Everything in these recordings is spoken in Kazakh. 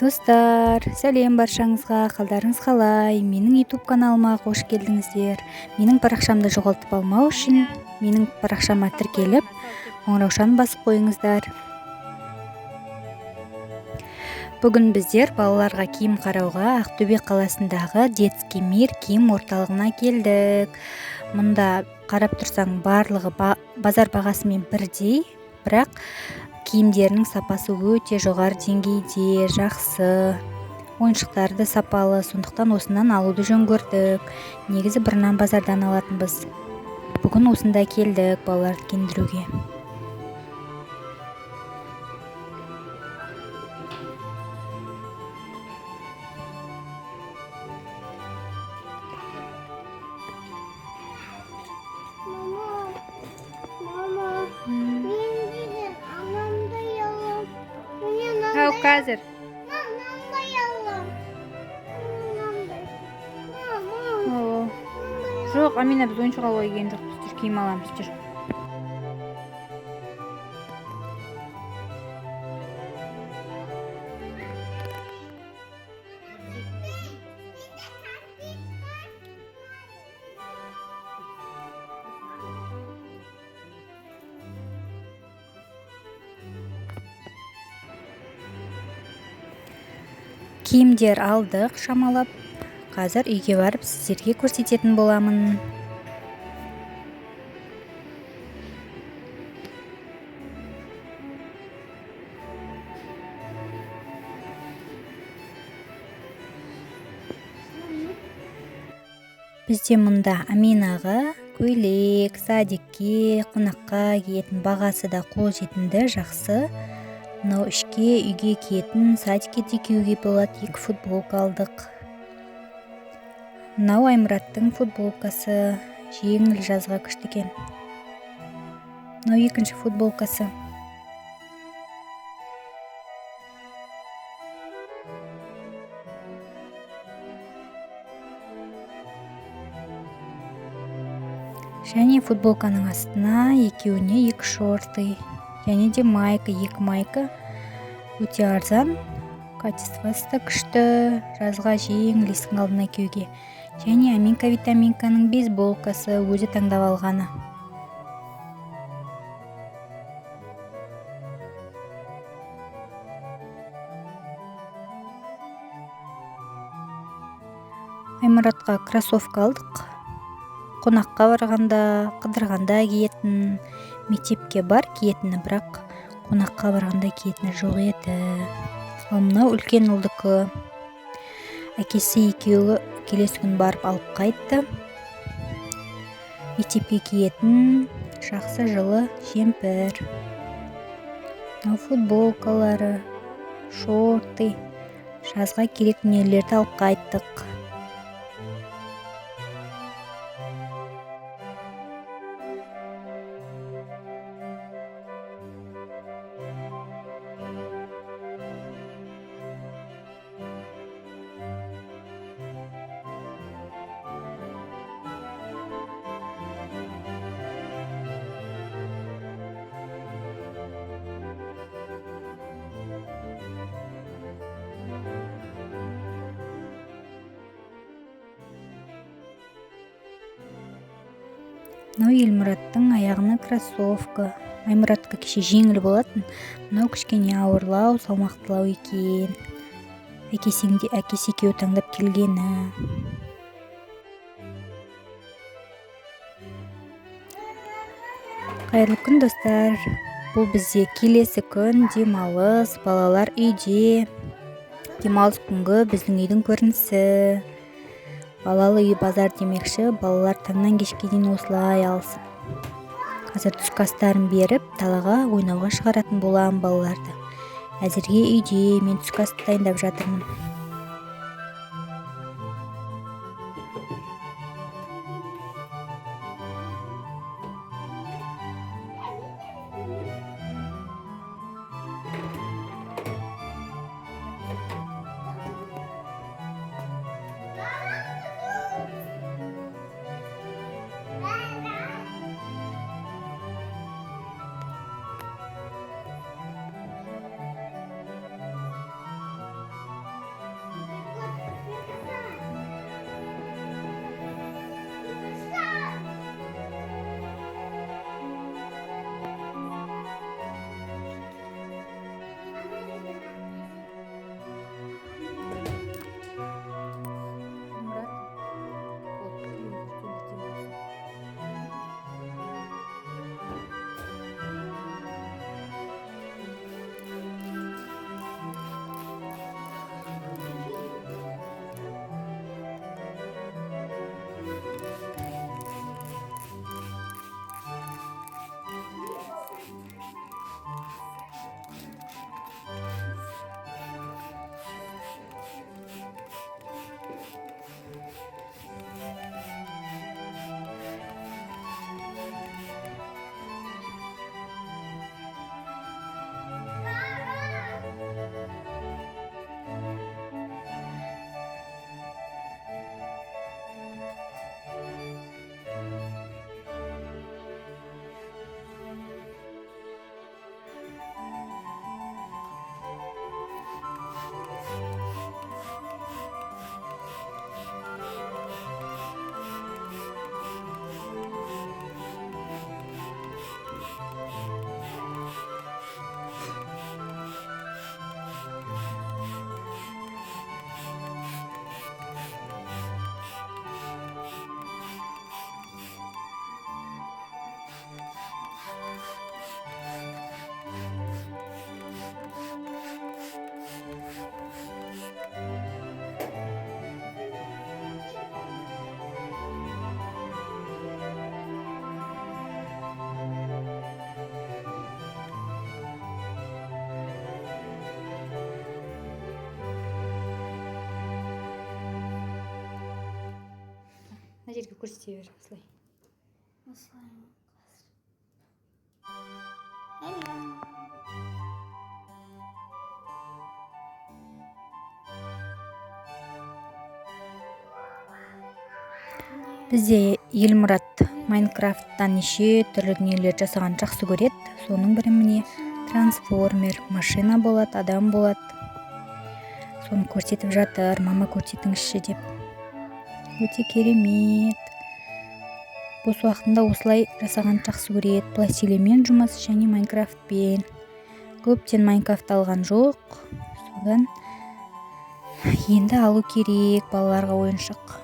Достар, сәлем баршаңызға, қалдарыңыз қалай? Менің YouTube каналыма қош келдіңіздер. Менің парақшамды жоғалтып алмау үшін менің парақшама тіркеліп, қоңыраушаны басып қойыңыздар. Бүгін біздер балаларға киім қарауға Ақтөбе қаласындағы Детский мир киім орталығына келдік. Мұнда қарап тұрсаң барлығы базар бағасымен бірдей, бірақ киімдерінің сапасы өте жоғары деңгейде, жақсы. Ойыншықтары да сапалы, сондықтан осынан алуды жөн көрдік. Негізі бұрыннан базардан алатынбыз. Бүгін осында келдік балаларды киіндіруге. Қазір. Жоқ, Амина, біз ойыншық алуға келген жоқпыз. Жүр, киім аламыз, жүр. Киімдер алдық шамалап. Қазір үйге барып сіздерге көрсететін боламын. Бізде мұнда Аминаға көйлек, садикке, қонаққа киетін, бағасы да қолжетімді, жақсы. Мынау ішке, үйге киетін, садикке де киюге болады. 2 футболка алдық. Мынау Аймұраттың футболкасы, жеңіл, жазға күшті екен. Мынау екінші футболкасы. Және футболканың астына екеуіне 2 шорты, және де майка, 2 майка. Өте арзан, качествосы да күшті, жазға жеңіл, есіктің алдына киюге. Және Аминка витаминканың бейсболкасы, өзі таңдап алғаны. Аймұратқа кроссовка алдық. Қонаққа барғанда, қыдырғанда киетін, мектепке бар киетіні, бірақ қонаққа барғанда киетіні жоқ еді. Ал мынау үлкен ұлдікі. Әкесі екеуі келесі күн барып алып қайтты. Мектепке киетін, жақсы жылы жемпір. Мынау футболкалары, шорты, жазға керек дүниелерді алып қайттық. Мынау Елмұраттың аяғына кроссовка. Аймұратқа кеше жеңіл болатын. Мынау кішкене ауырлау, салмақтылау екен. Әкесі екеуі таңдап келгені. Қайырлы күн, достар. Бұл бізде келесі күн демалыс, балалар үйде. Демалыс күнгі біздің үйдің көрінісі. Балалы үй базар демекші, балалар таңнан кешке дейін осылай алсын. Қазір түскі астарын беріп, далаға ойнауға шығаратын боламын балаларды. Әзірге үйде, мен түскі асты дайындап жатырмын. мына жерге көрсете бер осылай. Бізде Елмұрат Майнкрафттан неше түрлі дүниелер жасаған жақсы көреді. Соның бірі міне трансформер, машина болады, адам болады. Соны көрсетіп жатыр, мама көрсетіңізші деп. Өте керемет. Бос уақытында осылай жасаған жақсы көреді. Пластилинмен жұмыс және Майнкрафтпен. Көптен Майнкрафт алған жоқ. Содан енді алу керек балаларға ойыншық.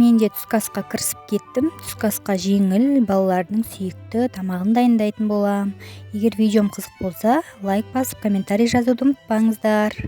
Мен де түскі асқа кірісіп кеттім. Түскі асқа жеңіл, балалардың сүйікті тамағын дайындайтын болам. Егер видеом қызық болса, лайк басып, комментарий жазуды ұмытпаңыздар.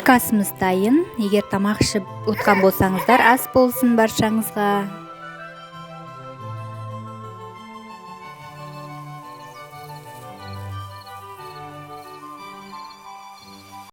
түскі асымыз дайын. Егер тамақ ішіп отқан болсаңыздар, ас болсын баршаңызға.